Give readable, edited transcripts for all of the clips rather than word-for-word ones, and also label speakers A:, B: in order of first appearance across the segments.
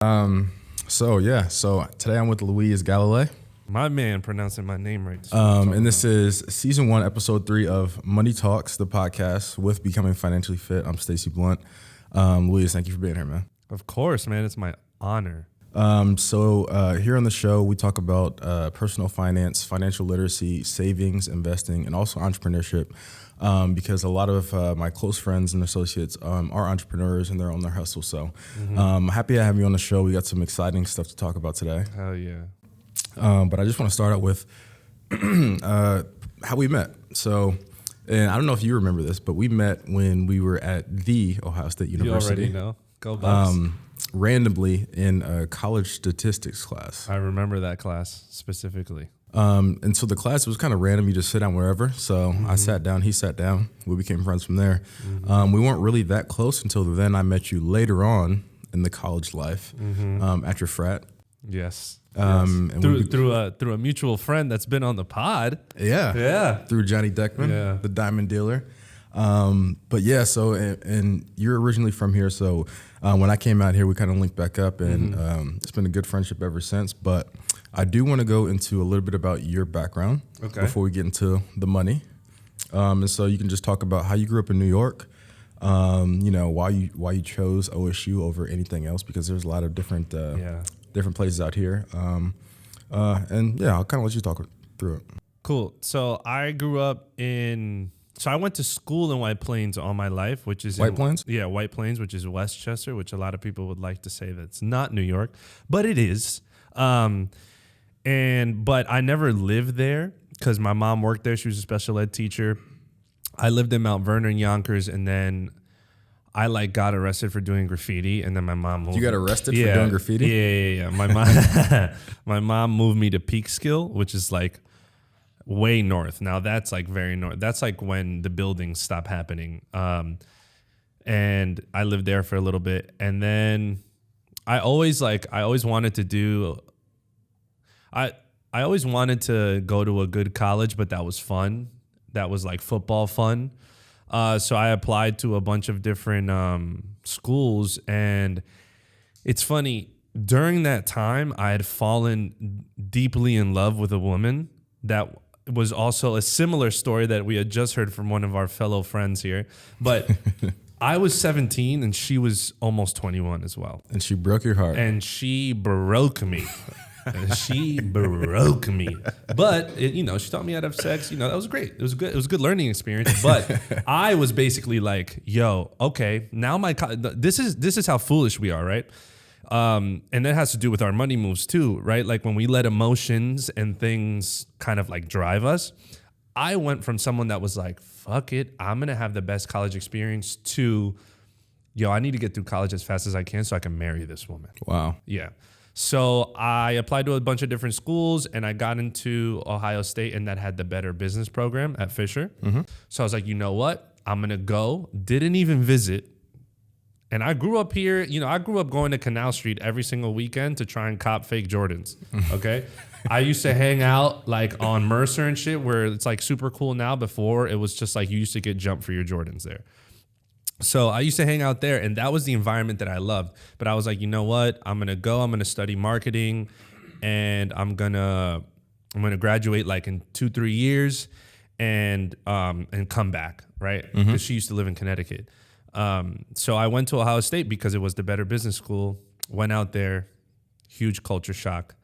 A: Um, so today I'm with Luis Galilei.
B: My man pronouncing my name right.
A: And this is season 1, episode 3 of Money Talks, the podcast with Becoming Financially Fit. I'm Stacey Blunt. Luis, thank you for being here, man.
B: Of course, man. It's my honor.
A: Here on the show, we talk about personal finance, financial literacy, savings, investing, and also entrepreneurship. Because a lot of my close friends and associates are entrepreneurs and they're on their hustle. So happy to have you on the show. We got some exciting stuff to talk about today.
B: Hell yeah.
A: But I just want to start out with how we met. So, and I don't know if you remember this, but we met when we were at the Ohio State University.
B: You already know. Go Bucks.
A: Randomly in a college statistics class.
B: I remember that class specifically.
A: And so the class was kind of random. You just sit down wherever. So I sat down, he sat down. We became friends from there. We weren't really that close until then. I met you later on in the college life at your frat.
B: Yes.
A: And
B: through a mutual friend that's been on the pod.
A: Yeah. Through Johnny Deckman, the diamond dealer. But yeah, so, and you're originally from here. So when I came out here, we kind of linked back up and it's been a good friendship ever since. But I do want to go into a little bit about your background before we get into the money. And so you can just talk about how you grew up in New York, why you chose OSU over anything else, because there's a lot of different places out here. And I'll kind of let you talk through it.
B: Cool. So I grew up I went to school in White Plains all my life, which is
A: White Plains?
B: Yeah, White Plains, which is Westchester, which a lot of people would like to say that's not New York, but it is. But I never lived there because my mom worked there. She was a special ed teacher. I lived in Mount Vernon, Yonkers, and then I got arrested for doing graffiti, and then my mom moved.
A: You got arrested for doing graffiti?
B: Yeah. My mom moved me to Peekskill, which is way north. Now that's very north. That's when the buildings stop happening. And I lived there for a little bit, and then I always wanted to go to a good college, but that was fun. That was football fun. So I applied to a bunch of different schools, and it's funny. During that time, I had fallen deeply in love with a woman that was also a similar story that we had just heard from one of our fellow friends here. But I was 17 and she was almost 21 as well.
A: And she broke your heart.
B: And she broke me. But she taught me how to have sex. That was great. It was good. It was a good learning experience. But I was basically yo, okay, now this is how foolish we are, right? And that has to do with our money moves too, right? When we let emotions and things kind of drive us. I went from someone that was fuck it, I'm going to have the best college experience to, I need to get through college as fast as I can so I can marry this woman.
A: Wow.
B: Yeah. So I applied to a bunch of different schools and I got into Ohio State, and that had the better business program at Fisher. So I was you know what? I'm going to go. Didn't even visit. And I grew up here, I grew up going to Canal Street every single weekend to try and cop fake Jordans, okay? I used to hang out on Mercer and shit where it's super cool now. Before it was just you used to get jumped for your Jordans there. So I used to hang out there, and that was the environment that I loved. But I was you know what? I'm going to study marketing, and I'm going to graduate in 2-3 years and come back, right? Because she used to live in Connecticut. So I went to Ohio State because it was the better business school. Went out there, huge culture shock.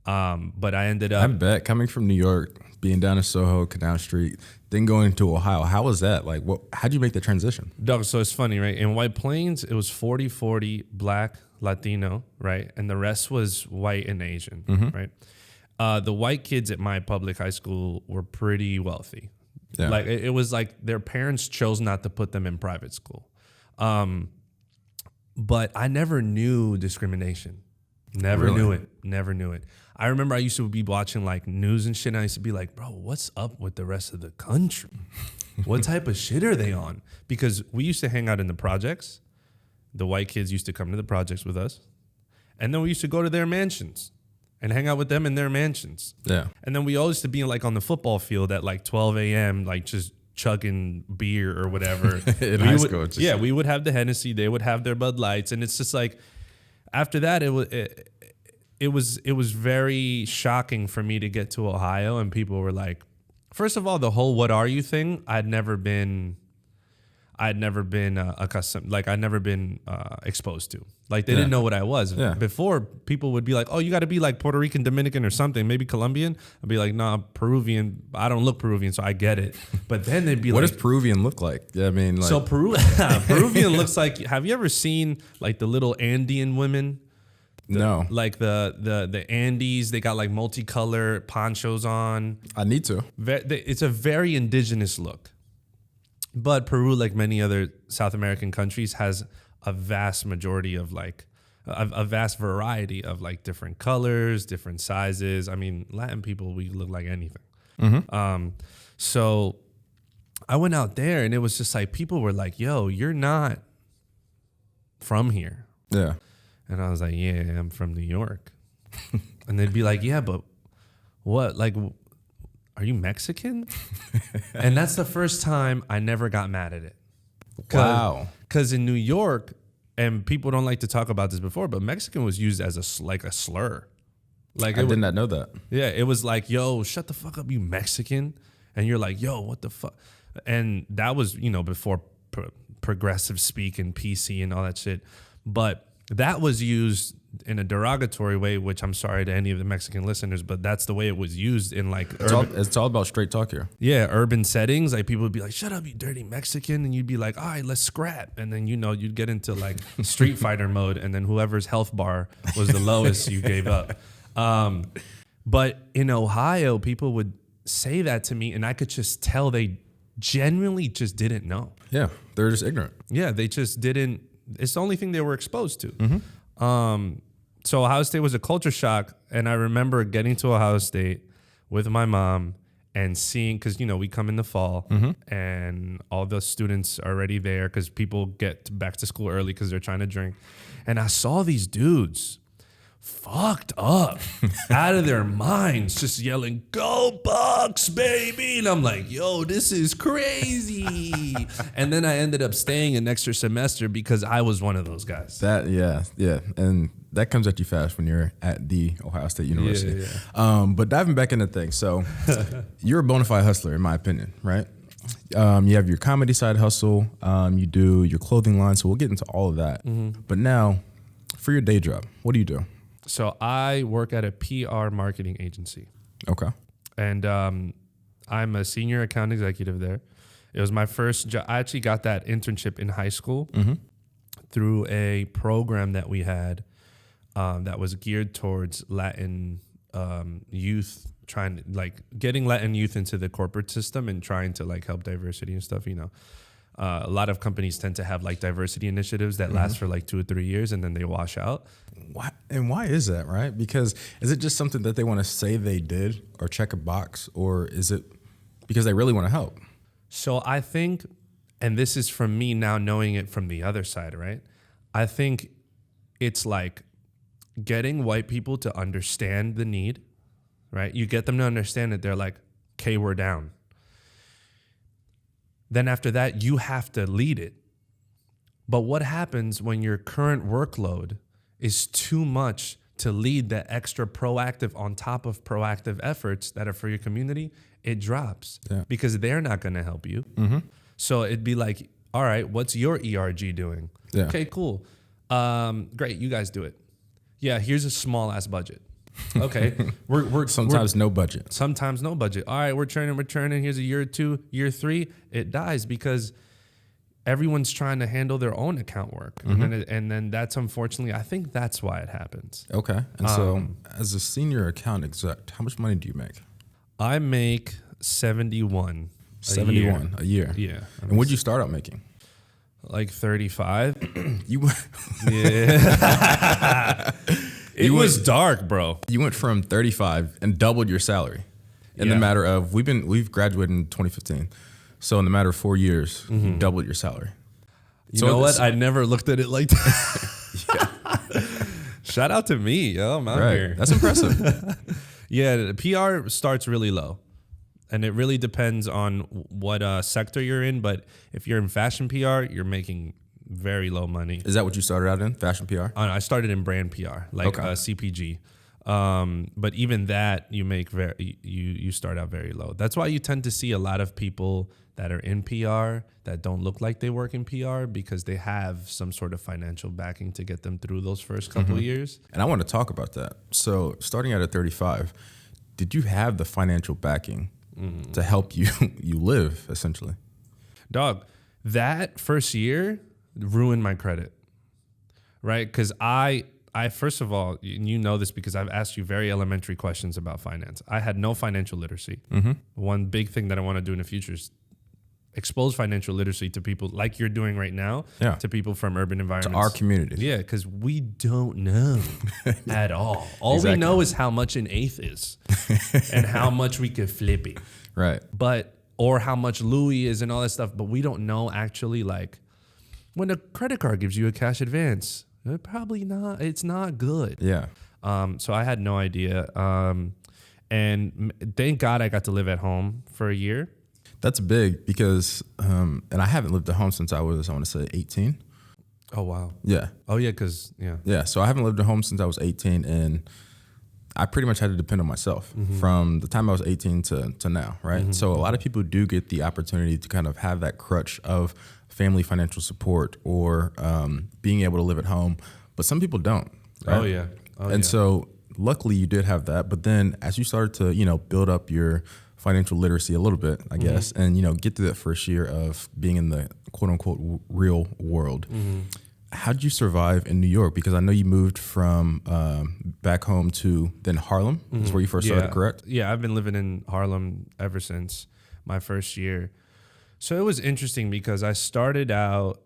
B: But I ended up.
A: I bet, coming from New York, being down in Soho, Canal Street, then going to Ohio. How was that? How'd you make the transition?
B: Doug, so it's funny, right? In White Plains, it was 40-40 Black, Latino, right? And the rest was white and Asian, right? The white kids at my public high school were pretty wealthy. Yeah. It was their parents chose not to put them in private school. But I never knew discrimination. Never knew it. I remember I used to be watching news and shit, and I used to be bro, what's up with the rest of the country? What type of shit are they on? Because we used to hang out in the projects. The white kids used to come to the projects with us. And then we used to go to their mansions and hang out with them in their mansions. Yeah. And then we always used to be on the football field at 12 a.m., just chugging beer or whatever.
A: In high school.
B: We would have the Hennessy. They would have their Bud Lights. And it's just after that, it was very shocking for me to get to Ohio, and people were like, first of all, the whole "what are you" thing, I'd never been accustomed, like I'd never been exposed to. Like they didn't know what I was.
A: Yeah.
B: Before, people would be like, "Oh, you got to be like Puerto Rican, Dominican, or something, maybe Colombian." I'd be like, "Nah, Peruvian. I don't look Peruvian, so I get it." But then they'd be
A: What
B: like,
A: does Peruvian look like? Yeah, I mean, like,
B: so Peruvian looks like. Have you ever seen like the little Andean women?
A: no,
B: Like the Andes, they got like multicolor ponchos on.
A: I need to.
B: It's a very indigenous look. But Peru, like many other South American countries, has a vast majority of like a vast variety of like different colors, different sizes. I mean, Latin people, we look like anything. So I went out there and it was just like people were like, "Yo, you're not from here."
A: Yeah.
B: And I was like, "Yeah, I'm from New York." And they'd be like, "Yeah, but what? Like, are you Mexican?" And that's the first time I never got mad at it.
A: Wow.
B: Because in New York, and people don't like to talk about this before, but Mexican was used as a slur. Like
A: I did not know that.
B: Yeah, it was like, "Yo, shut the fuck up, you Mexican." And you're like, "Yo, what the fuck?" And that was, before progressive speak and PC and all that shit. But that was used in a derogatory way, which I'm sorry to any of the Mexican listeners, but that's the way it was used in like
A: It's all about straight talk here.
B: yeah, urban settings. Like people would be like, "Shut up, you dirty Mexican," and you'd be like, "All right, let's scrap," and then you'd get into like Street Fighter mode, and then whoever's health bar was the lowest, you gave up. But in Ohio, people would say that to me, and I could just tell they genuinely just didn't know.
A: Yeah, they're just ignorant.
B: Yeah, they just didn't. It's the only thing they were exposed to. So Ohio State was a culture shock, and I remember getting to Ohio State with my mom and seeing, because we come in the fall, and all the students are already there because people get back to school early because they're trying to drink, and I saw these dudes fucked up out of their minds, just yelling, "Go Bucks, baby!" And I'm like, "Yo, this is crazy." And then I ended up staying an extra semester because I was one of those guys.
A: Yeah, and that comes at you fast when you're at the Ohio State University.
B: Yeah.
A: But diving back into things, so you're a bona fide hustler, in my opinion, right? You have your comedy side hustle, you do your clothing line, so we'll get into all of that. But now, for your day job, what do you do?
B: So I work at a PR marketing agency.
A: Okay.
B: And I'm a senior account executive there. It was my first job. I actually got that internship in high school through a program that we had that was geared towards Latin youth, trying to like getting Latin youth into the corporate system and trying to like help diversity and stuff, A lot of companies tend to have like diversity initiatives that last for like 2 or 3 years and then they wash out.
A: Why is that, right? Because is it just something that they want to say they did or check a box, or is it because they really want to help?
B: So I think, and this is from me now knowing it from the other side, right? I think it's like getting white people to understand the need, right? You get them to understand it. They're like, "Okay, we're down." Then after that, you have to lead it. But what happens when your current workload is too much to lead the extra proactive on top of proactive efforts that are for your community? It drops because they're not going to help you. So it'd be like, "All right, what's your ERG doing?"
A: Yeah.
B: "Okay, cool. Great, you guys do it." "Yeah, here's a small ass budget." "Okay, we're
A: Sometimes no budget.
B: Sometimes no budget. All right, we're turning. Here's a year 2, year 3. It dies because everyone's trying to handle their own account work, and then that's unfortunately, I think that's why it happens.
A: Okay. And so, as a senior account exec, how much money do you make?
B: I make 71.
A: 71 a year.
B: Yeah.
A: And what'd you start out making?
B: Like 35.
A: You
B: Yeah. It was dark, bro.
A: You went from 35 and doubled your salary in the matter of we've graduated in 2015. So in the matter of 4 years, you doubled your salary.
B: You know what? I never looked at it like that. Shout out to me, yo. I'm out here.
A: That's impressive.
B: Yeah, the PR starts really low. And it really depends on what sector you're in. But if you're in fashion PR, you're making very low money.
A: Is that what you started out in, fashion PR?
B: I started in brand PR, like CPG. But even that, you start out very low. That's why you tend to see a lot of people that are in PR that don't look like they work in PR, because they have some sort of financial backing to get them through those first couple of years.
A: And I want to talk about that. So starting out at 35, did you have the financial backing to help you live, essentially?
B: Dog, that first year ruined my credit, right? Because I first of all, you know this because I've asked you very elementary questions about finance. I had no financial literacy. One big thing that I want to do in the future is expose financial literacy to people like you're doing right now, to people from urban environments.
A: To our community.
B: Yeah, because we don't know at all. All we know is how much an eighth is and how much we could flip it.
A: Right.
B: Or how much Louis is and all that stuff. But we don't know actually, like, when a credit card gives you a cash advance, it's not good.
A: Yeah.
B: So I had no idea. And thank God I got to live at home for a year.
A: That's big because, and I haven't lived at home since I want to say 18.
B: Oh, wow.
A: Yeah.
B: Oh, yeah, because,
A: Yeah, so I haven't lived at home since I was 18, and I pretty much had to depend on myself from the time I was 18 to now, right? So a lot of people do get the opportunity to kind of have that crutch of family financial support or being able to live at home, but some people don't. Right?
B: Oh, yeah.
A: So luckily you did have that, but then as you started to, build up your financial literacy a little bit, I guess, and, get through that first year of being in the quote unquote real world, how'd you survive in New York? Because I know you moved from back home to then Harlem is where you first started, correct?
B: Yeah, I've been living in Harlem ever since my first year. So it was interesting because I started out,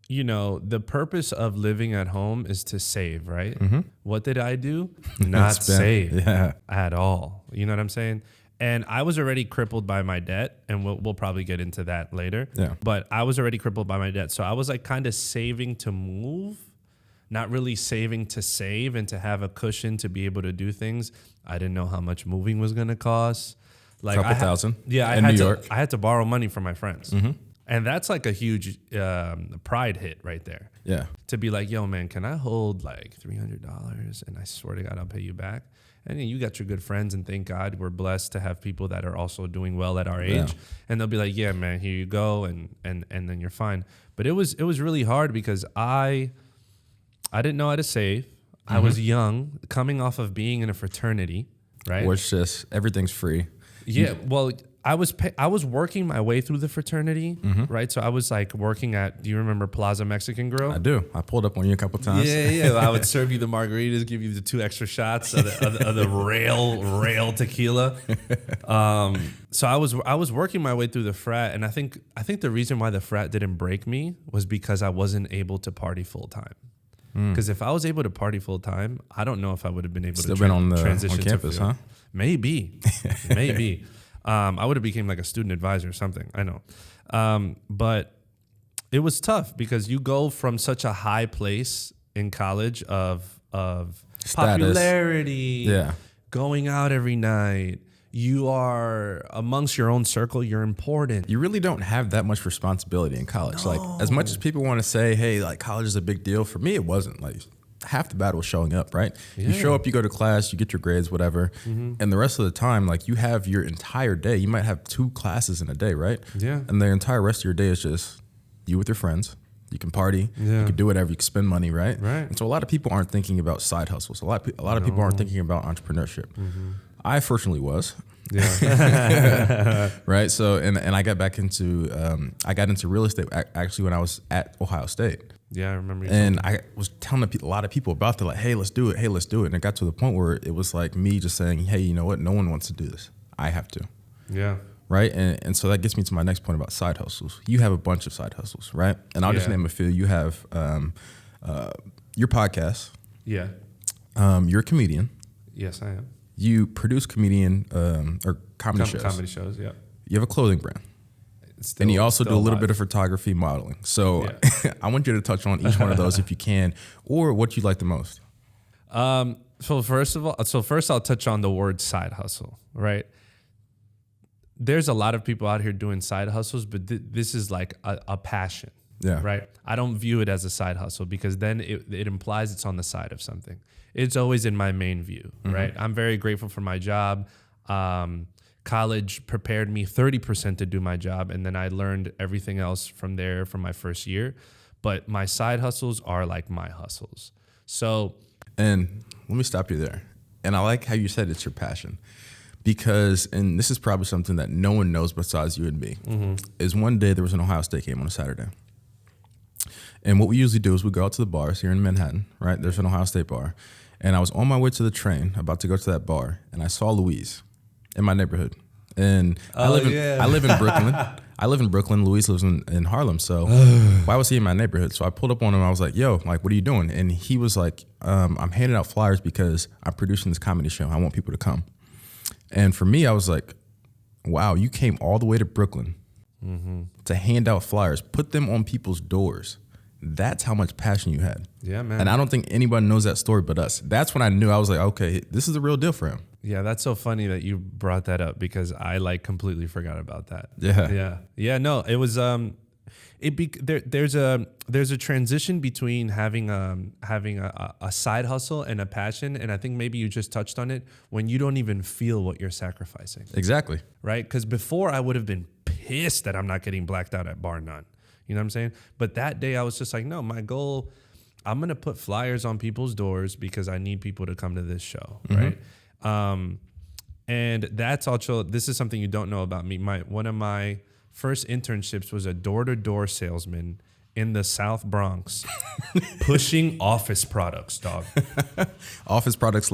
B: the purpose of living at home is to save, right? What did I do? Not save at all. You know what I'm saying? And I was already crippled by my debt, and we'll probably get into that later.
A: Yeah.
B: But I was already crippled by my debt. So I was like kind of saving to move, not really saving to save and to have a cushion to be able to do things. I didn't know how much moving was going to cost. Like
A: couple thousand.
B: Yeah,
A: in New York.
B: I had to borrow money from my friends. And that's like a huge pride hit right there.
A: Yeah.
B: To be like, yo, man, can I hold like $300 and I swear to God, I'll pay you back? And you got your good friends, and thank God we're blessed to have people that are also doing well at our age.
A: Yeah.
B: And they'll be like, yeah, man, here you go, and then you're fine. But it was really hard because I didn't know how to save. I was young, coming off of being in a fraternity, right?
A: Where it's just everything's free.
B: Yeah, well, I was working my way through the fraternity, right? So I was like working at, do you remember Plaza Mexican Grill?
A: I do. I pulled up on you a couple times.
B: Yeah. I would serve you the margaritas, give you the 2 extra shots of the rail tequila. So I was working my way through the frat, and I think the reason why the frat didn't break me was because I wasn't able to party full time. Because if I was able to party full time, I don't know if I would have been able to transition
A: on campus,
B: to
A: huh?
B: Maybe. I would have became like a student advisor or something. I know. But it was tough because you go from such a high place in college of popularity, going out every night. You are amongst your own circle. You're important.
A: You really don't have that much responsibility in college. No. Like, as much as people want to say, hey, like college is a big deal, for me, it wasn't. Like, half the battle is showing up, right? Yeah. You show up, you go to class, you get your grades, whatever. And the rest of the time, like, you have your entire day. You might have 2 classes in a day, right?
B: Yeah.
A: And the entire rest of your day is just you with your friends. You can party. Yeah. You can do whatever. You can spend money, right?
B: Right.
A: And so a lot of people aren't thinking about side hustles. A lot of people aren't thinking about entrepreneurship. I fortunately was.
B: Yeah.
A: Right. So, and I got back into, I got into real estate actually when I was at Ohio State.
B: Yeah, I remember.
A: And I was telling a lot of people about it, like, hey, let's do it. Hey, let's do it. And it got to the point where it was like me just saying, hey, you know what? No one wants to do this. I have to.
B: Yeah.
A: Right. And so that gets me to my next point about side hustles. You have a bunch of side hustles, right? And I'll just name a few. You have your podcast.
B: Yeah.
A: You're a comedian.
B: Yes, I am.
A: You produce comedy shows.
B: Comedy shows, yeah.
A: You have a clothing brand. And you also do a little bit of photography, modeling. So I want you to touch on each one of those if you can, or what you like the most.
B: So first I'll touch on the word side hustle, right? There's a lot of people out here doing side hustles, but this is like a passion.
A: Yeah.
B: Right. I don't view it as a side hustle because then it implies it's on the side of something. It's always in my main view. Right. I'm very grateful for my job. College prepared me 30% to do my job. And then I learned everything else from there from my first year. But my side hustles are like my hustles. So.
A: And let me stop you there. And I like how you said it's your passion. Because, and this is probably something that no one knows besides you and me, is one day there was an Ohio State game on a Saturday. And what we usually do is we go out to the bars here in Manhattan, right? There's an Ohio State bar. And I was on my way to the train, about to go to that bar, and I saw Luis in my neighborhood. And I live in Brooklyn. I live in Brooklyn. Luis lives in Harlem. So why was he in my neighborhood? So I pulled up on him. I was like, yo, like, what are you doing? And he was like, I'm handing out flyers because I'm producing this comedy show. I want people to come. And for me, I was like, wow, you came all the way to Brooklyn to hand out flyers, put them on people's doors. That's how much passion you had.
B: Yeah, man.
A: And I don't think anybody knows that story but us. That's when I knew. I was like, okay, this is the real deal for him.
B: Yeah, that's so funny that you brought that up because I like completely forgot about that. Yeah. No, it was there's a transition between having a side hustle and a passion, and I think maybe you just touched on it when you don't even feel what you're sacrificing.
A: Exactly.
B: Right? Because before I would have been pissed that I'm not getting blacked out at bar none. You know what I'm saying? But that day I was just like, no, my goal, I'm gonna put flyers on people's doors because I need people to come to this show, right? And that's also, this is something you don't know about me. One of my first internships was a door-to-door salesman in the South Bronx pushing office products, dog.
A: Office products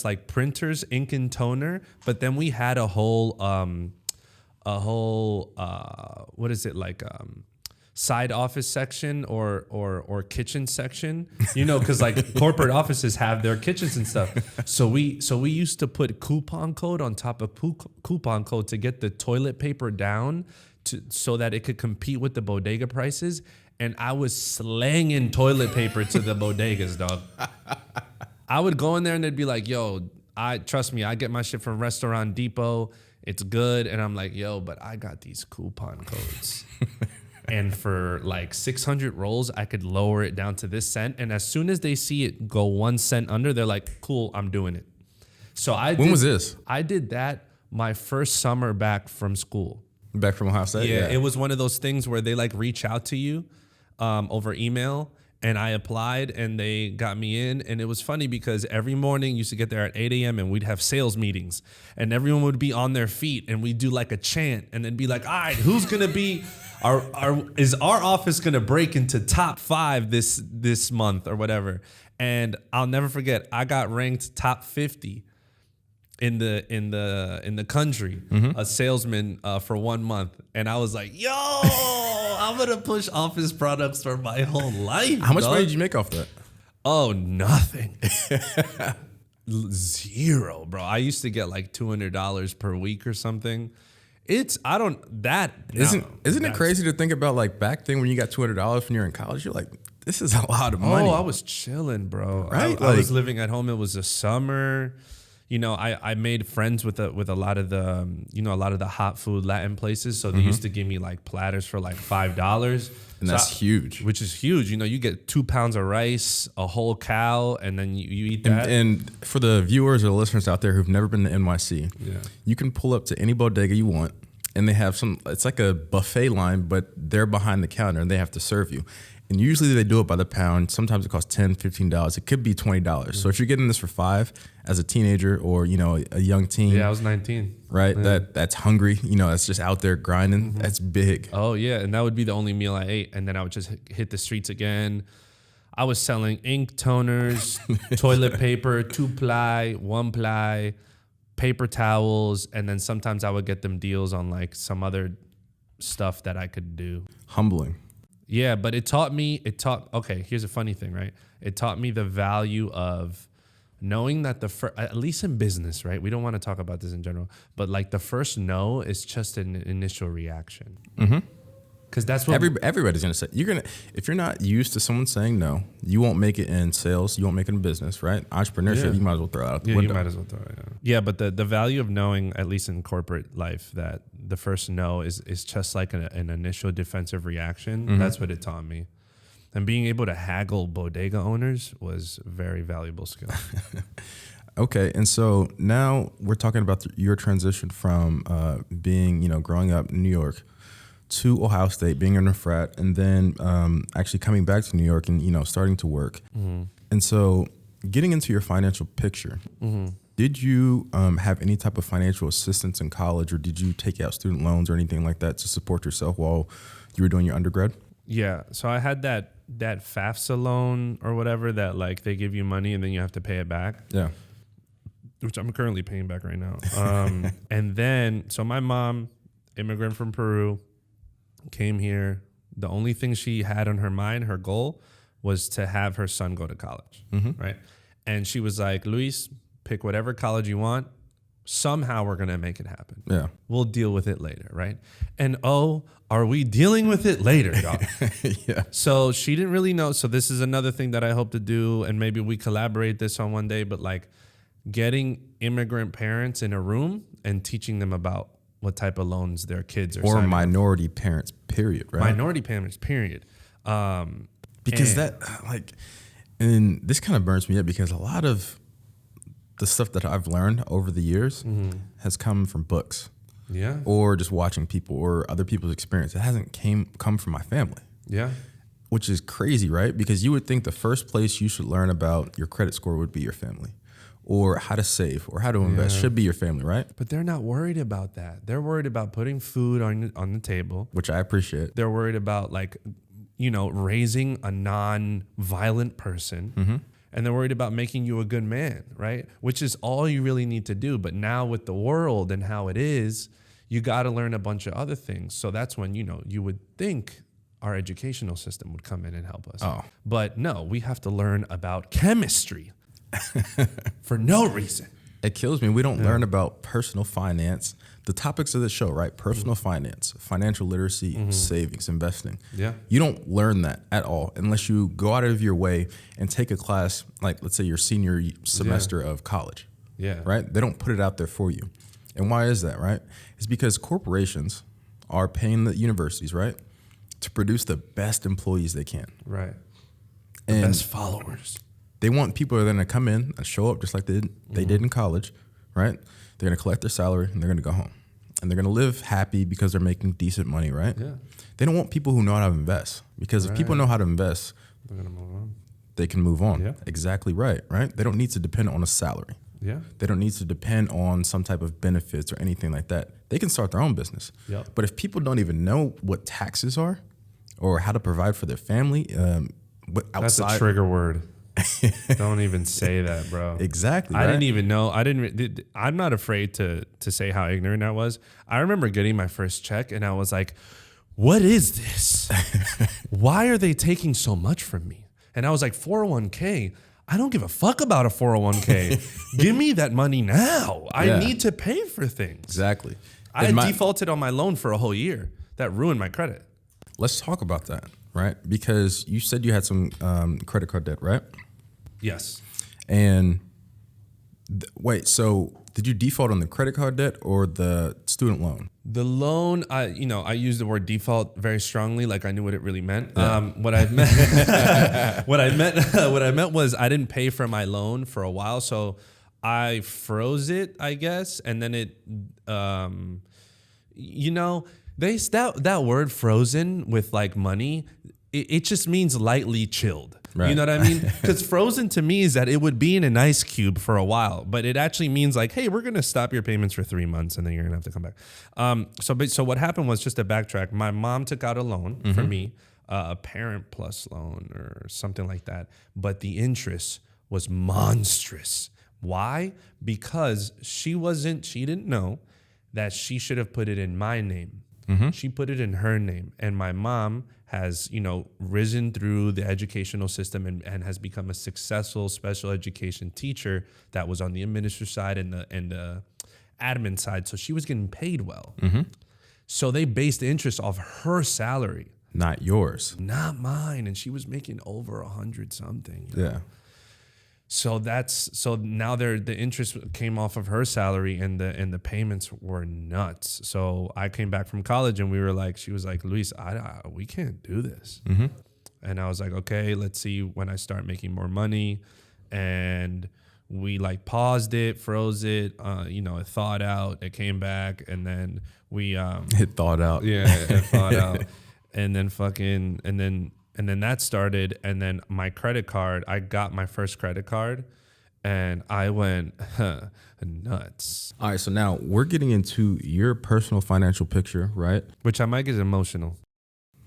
A: like
B: printers, ink and toner. But then we had a whole what is it, like side office section or kitchen section, you know, because like corporate offices have their kitchens and stuff. So we used to put coupon code on top of coupon code to get the toilet paper down so that it could compete with the bodega prices. And I was slanging toilet paper to the bodegas, dog. I would go in there and they'd be like, yo, trust me, I get my shit from Restaurant Depot. It's good. And I'm like, yo, but I got these coupon codes. And for like 600 rolls, I could lower it down to this cent. And as soon as they see it go 1 cent under, they're like, cool, I'm doing it. So when
A: was this?
B: I did that my first summer back from school.
A: Back from Ohio State?
B: Yeah, it was one of those things where they like reach out to you over email. And I applied and they got me in. And it was funny because every morning used to get there at 8 a.m. and we'd have sales meetings. And everyone would be on their feet and we'd do like a chant and then be like, all right, who's going to be, is our office going to break into top 5 this month or whatever? And I'll never forget, I got ranked top 50 in the country, a salesman for 1 month. And I was like, yo, I'm going to push office products for my whole life.
A: How much money did you make off that?
B: Oh, nothing. Zero, bro. I used to get like $200 per week or something. Isn't it crazy to think about like back then when you got $200 when you're in college? You're like, this is a lot of money. Oh, I was chilling, bro.
A: Right?
B: I was living at home. It was a summer. You know, I made friends with a lot of the hot food Latin places. So they used to give me like platters for like $5.
A: And that's huge.
B: Which is huge. You know, you get 2 pounds of rice, a whole cow, and then you eat that.
A: And for the viewers or the listeners out there who've never been to NYC, you can pull up to any bodega you want. And they have it's like a buffet line, but they're behind the counter and they have to serve you. And usually they do it by the pound. Sometimes it costs $10, $15. It could be $20. So if you're getting this for $5 as a teenager or, you know, a young teen.
B: Yeah, I was 19.
A: Right? Yeah. That's hungry. You know, that's just out there grinding. That's big.
B: Oh, yeah. And that would be the only meal I ate. And then I would just hit the streets again. I was selling ink, toners, toilet paper, 2-ply, 1-ply, paper towels. And then sometimes I would get them deals on like some other stuff that I could do.
A: Humbling.
B: Yeah, but okay, here's a funny thing, right? It taught me the value of knowing that at least in business, right? We don't want to talk about this in general, but like the first no is just an initial reaction. Because that's what
A: everybody's going to say. If you're not used to someone saying no, you won't make it in sales, you won't make it in business, right? Entrepreneurship, you might as well throw it out the window.
B: You might as well throw it out. Yeah, but the value of knowing, at least in corporate life, that the first no is just like an initial defensive reaction.
A: Mm-hmm.
B: That's what it taught me. And being able to haggle bodega owners was a very valuable skill.
A: Okay, and so now we're talking about your transition from being, growing up in New York to Ohio State, being in a frat, and then actually coming back to New York and, starting to work. Mm-hmm. And so getting into your financial picture, mm-hmm. did you have any type of financial assistance in college, or did you take out student loans or anything like that to support yourself while you were doing your undergrad?
B: Yeah, so I had that FAFSA loan or whatever that like they give you money and then you have to pay it back.
A: Yeah.
B: Which I'm currently paying back right now. And then, so my mom, immigrant from Peru, came here. The only thing she had on her mind, her goal, was to have her son go to college, mm-hmm. right? And she was like, Luis, pick whatever college you want. Somehow we're going to make it happen.
A: Yeah.
B: We'll deal with it later, right? And are we dealing with it later, dog?
A: Yeah.
B: So she didn't really know. So this is another thing that I hope to do, and maybe we collaborate this on one day, but like, getting immigrant parents in a room and teaching them about what type of loans their kids are
A: or
B: signing
A: minority parents, period, right?
B: Minority parents, period.
A: Because and this kind of burns me up because a lot of the stuff that I've learned over the years mm-hmm. has come from books.
B: Yeah.
A: Or just watching people or other people's experience. It hasn't come from my family.
B: Yeah.
A: Which is crazy, right? Because you would think the first place you should learn about your credit score would be your family. Or how to save or how to invest should be your family, right?
B: But they're not worried about that. They're worried about putting food on the table.
A: Which I appreciate.
B: They're worried about raising a non-violent person. Mm-hmm. And they're worried about making you a good man, right? Which is all you really need to do. But now with the world and how it is, you got to learn a bunch of other things. So that's when, you would think our educational system would come in and help us.
A: Oh.
B: But no, we have to learn about chemistry. For no reason.
A: It kills me. We don't learn about personal finance. The topics of the show, right? Personal finance, financial literacy, mm-hmm. savings, investing.
B: Yeah.
A: You don't learn that at all unless you go out of your way and take a class, like let's say your senior semester of college.
B: Yeah.
A: Right? They don't put it out there for you. And why is that, right? It's because corporations are paying the universities, right, to produce the best employees they can.
B: Right. The best followers.
A: They want people that are going to come in and show up just like they did in college, right? They're going to collect their salary and they're going to go home. And they're going to live happy because they're making decent money, right?
B: Yeah.
A: They don't want people who know how to invest because if people know how to invest,
B: they're going to move on.
A: They can move on.
B: Yeah.
A: Exactly right? They don't need to depend on a salary.
B: Yeah.
A: They don't need to depend on some type of benefits or anything like that. They can start their own business.
B: Yep.
A: But if people don't even know what taxes are or how to provide for their family,
B: that's a trigger word. Don't even say that, bro.
A: Exactly.
B: I didn't even know. I'm not afraid to say how ignorant I was. I remember getting my first check and I was like, what is this? Why are they taking so much from me? And I was like, 401k. I don't give a fuck about a 401k. Give me that money now. I need to pay for things.
A: Exactly.
B: I defaulted on my loan for a whole year. That ruined my credit.
A: Let's talk about that, right? Because you said you had some credit card debt, right?
B: Yes.
A: And wait, so did you default on the credit card debt or the student loan?
B: The loan, I use the word default very strongly, like I knew what it really meant. Yeah. What I meant was I didn't pay for my loan for a while, so I froze it, I guess, and then it, that word frozen with like money, it just means lightly chilled. Right. You know what I mean? Because frozen to me is that it would be in an ice cube for a while, but it actually means like, hey, we're going to stop your payments for 3 months and then you're going to have to come back. So what happened was, just to backtrack, my mom took out a loan for me, a Parent Plus loan or something like that. But the interest was monstrous. Why? Because she didn't know that she should have put it in my name. Mm-hmm. She put it in her name. And my mom has, risen through the educational system and has become a successful special education teacher that was on the administrative side and the admin side. So she was getting paid well. Mm-hmm. So they based the interest off her salary.
A: Not yours.
B: Not mine. And she was making over 100 something.
A: Yeah.
B: So now the interest came off of her salary, and the payments were nuts. So I came back from college, and she was like, Luis, we can't do this.
A: Mm-hmm.
B: And I was like, okay, let's see when I start making more money. And we like paused it, froze it, it thawed out, it came back, and then we
A: it thawed out.
B: Yeah, it thawed out. And then that started, and then my credit card, I got my first credit card, and I went nuts.
A: All right, so now we're getting into your personal financial picture, right?
B: Which I might get emotional.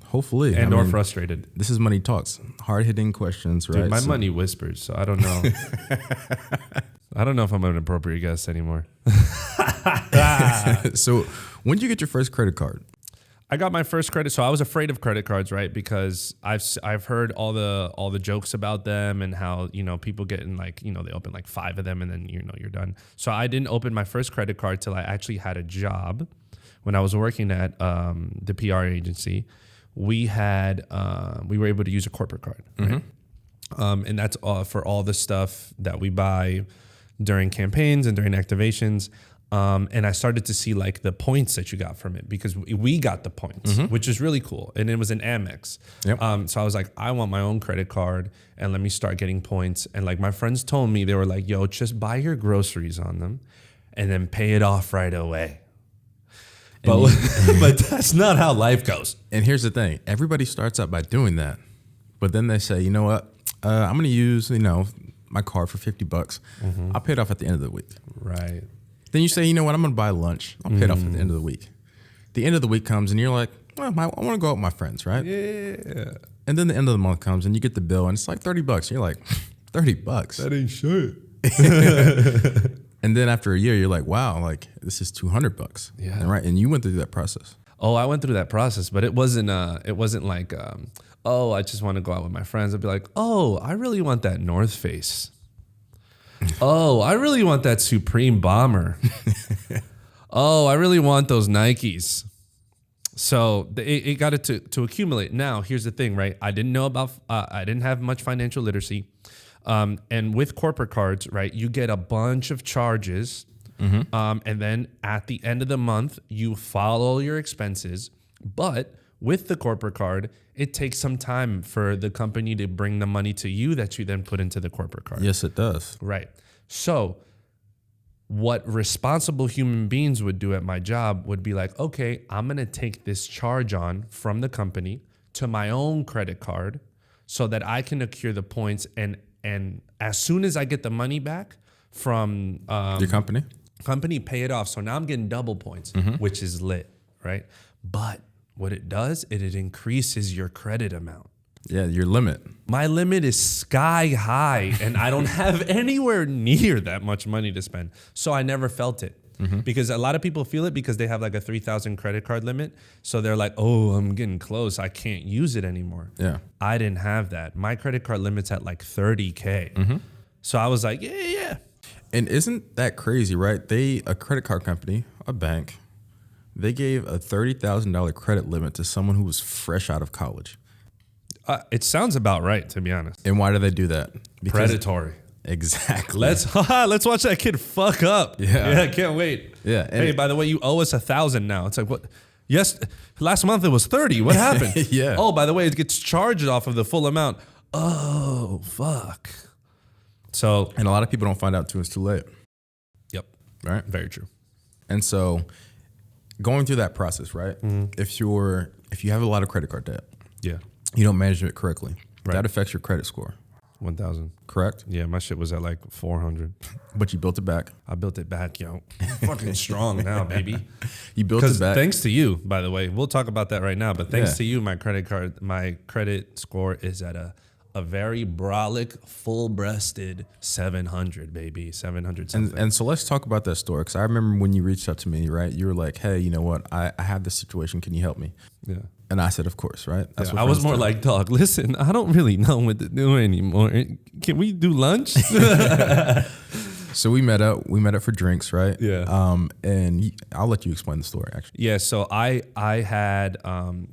A: Hopefully.
B: Or frustrated.
A: This is Money Talks. Hard-hitting questions, right?
B: Dude, my money whispers, so I don't know. I don't know if I'm an appropriate guest anymore.
A: So when did you get your first credit card?
B: I got my first credit. So I was afraid of credit cards, right? Because I've heard all the jokes about them, and how, people getting they open like 5 of them and then, you're done. So I didn't open my first credit card till I actually had a job. When I was working at the PR agency, we were able to use a corporate card, right? And that's for all the stuff that we buy during campaigns and during activations. And I started to see like the points that you got from it, because we got the points, which is really cool. And it was an Amex.
A: Yep.
B: So I was like, I want my own credit card, and let me start getting points. And like my friends told me, they were like, yo, just buy your groceries on them and then pay it off right away. But, but that's not how life goes.
A: And here's the thing. Everybody starts out by doing that. But then they say, you know what? I'm going to use, my card for $50. I'll pay it off at the end of the week.
B: Right.
A: Then you say, you know what? I'm going to buy lunch. I'll pay it off at the end of the week. The end of the week comes and you're like, well, I want to go out with my friends, right?
B: Yeah.
A: And then the end of the month comes and you get the bill and it's like $30. And you're like, $30?
B: That ain't shit.
A: And then after a year, you're like, wow, like this is $200.
B: Yeah.
A: And right. And you went through that process.
B: Oh, I went through that process, but it wasn't like, oh, I just want to go out with my friends. I'd be like, oh, I really want that North Face. Oh, I really want that Supreme bomber. Oh, I really want those Nikes. So it got it to accumulate. Now, here's the thing, right? I didn't have much financial literacy. And with corporate cards, right, you get a bunch of charges. And then at the end of the month, you follow your expenses. But with the corporate card, it takes some time for the company to bring the money to you that you then put into the corporate card.
A: Yes, it does.
B: Right. So what responsible human beings would do at my job would be like, okay, I'm going to take this charge on from the company to my own credit card so that I can accrue the points. And as soon as I get the money back from
A: your company,
B: pay it off. So now I'm getting double points, which is lit, right? But what it does, it increases your credit amount.
A: Yeah, your limit.
B: My limit is sky high, and I don't have anywhere near that much money to spend. So I never felt it. Because a lot of people feel it because they have like a 3,000 credit card limit. So they're like, oh, I'm getting close. I can't use it anymore.
A: Yeah.
B: I didn't have that. My credit card limit's at like 30K. So I was like, yeah.
A: And isn't that crazy, right? A credit card company, a bank, they gave a $30,000 credit limit to someone who was fresh out of college.
B: It sounds about right, to be honest.
A: And why do they do that?
B: Because predatory.
A: Exactly.
B: Let's watch that kid fuck up. Yeah, can't wait.
A: Yeah.
B: Hey, by the way, you owe us 1,000 now. It's like, what? Yes, last month it was 30. What happened?
A: Yeah.
B: Oh, by the way, it gets charged off of the full amount. Oh, fuck. So,
A: and a lot of people don't find out till it's too late.
B: Yep.
A: Right.
B: Very true.
A: And so, going through that process, right? If you have a lot of credit card debt, you don't manage it correctly. Right. That affects your credit score.
B: 1,000.
A: Correct?
B: Yeah, my shit was at like 400.
A: But you built it back.
B: I built it back, yo. Fucking strong now, baby.
A: You built it back.
B: Thanks to you, by the way. We'll talk about that right now. But thanks to you, my credit score is at a very brolic, full-breasted 700, baby. 700 something.
A: And so let's talk about that story. Because I remember when you reached out to me, right? You were like, hey, you know what? I have this situation. Can you help me?
B: Yeah.
A: And I said, of course, right?
B: That's what I was more do. Like, dog, listen, I don't really know what to do anymore. Can we do lunch?
A: So we met up. We met up for drinks, right?
B: Yeah.
A: And I'll let you explain the story, actually.
B: Yeah. So I had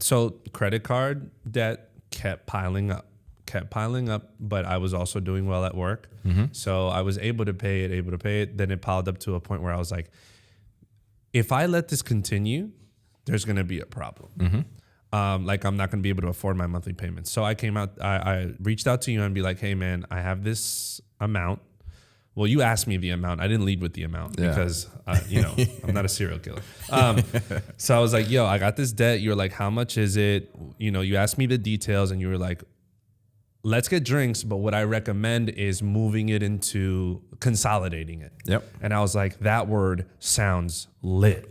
B: so credit card debt kept piling up. kept piling up, but I was also doing well at work. So I was able to pay it. Then it piled up to a point where I was like, if I let this continue, there's going to be a problem. Like I'm not going to be able to afford my monthly payments. So I reached out to you and be like, hey man, I have this amount. Well, you asked me the amount. I didn't lead with the amount because, I'm not a serial killer. So I was like, yo, I got this debt. You were like, how much is it? You asked me the details and you were like, let's get drinks. But what I recommend is moving it into consolidating it.
A: Yep.
B: And I was like, that word sounds lit.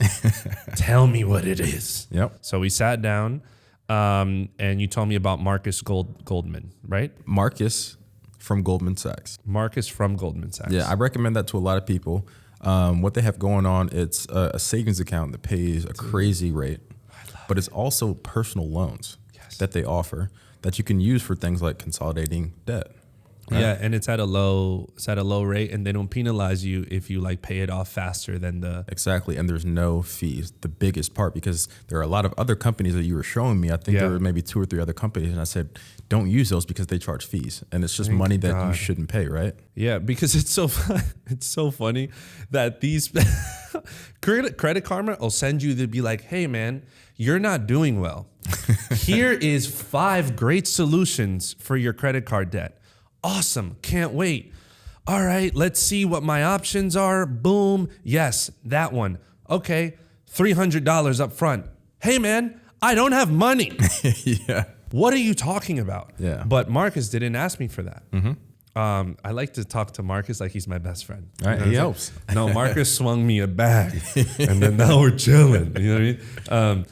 B: Tell me what it is.
A: Yep.
B: So we sat down and you told me about Marcus Goldman, right?
A: Marcus from Goldman Sachs.
B: Marcus from Goldman Sachs.
A: Yeah, I recommend that to a lot of people. What they have going on, it's a savings account that pays a crazy rate, but it's also personal loans that they offer that you can use for things like consolidating debt. Right?
B: Yeah, and it's at a low rate, and they don't penalize you if you like pay it off faster than the
A: Exactly, and there's no fees. The biggest part, because there are a lot of other companies that you were showing me. I think there were maybe 2 or 3 other companies, and I said, don't use those because they charge fees, and it's just money that you shouldn't pay, right?
B: Yeah, because it's so funny that these Credit Karma will send you to be like, hey man, you're not doing well. Here is 5 great solutions for your credit card debt. Awesome. Can't wait. All right, let's see what my options are. Boom. Yes, that one. Okay, $300 up front. Hey, man, I don't have money.
A: Yeah.
B: What are you talking about?
A: Yeah.
B: But Marcus didn't ask me for that. I like to talk to Marcus like he's my best friend.
A: All right, he helps.
B: No, Marcus swung me a bag, and then now we're chilling. You know what I mean?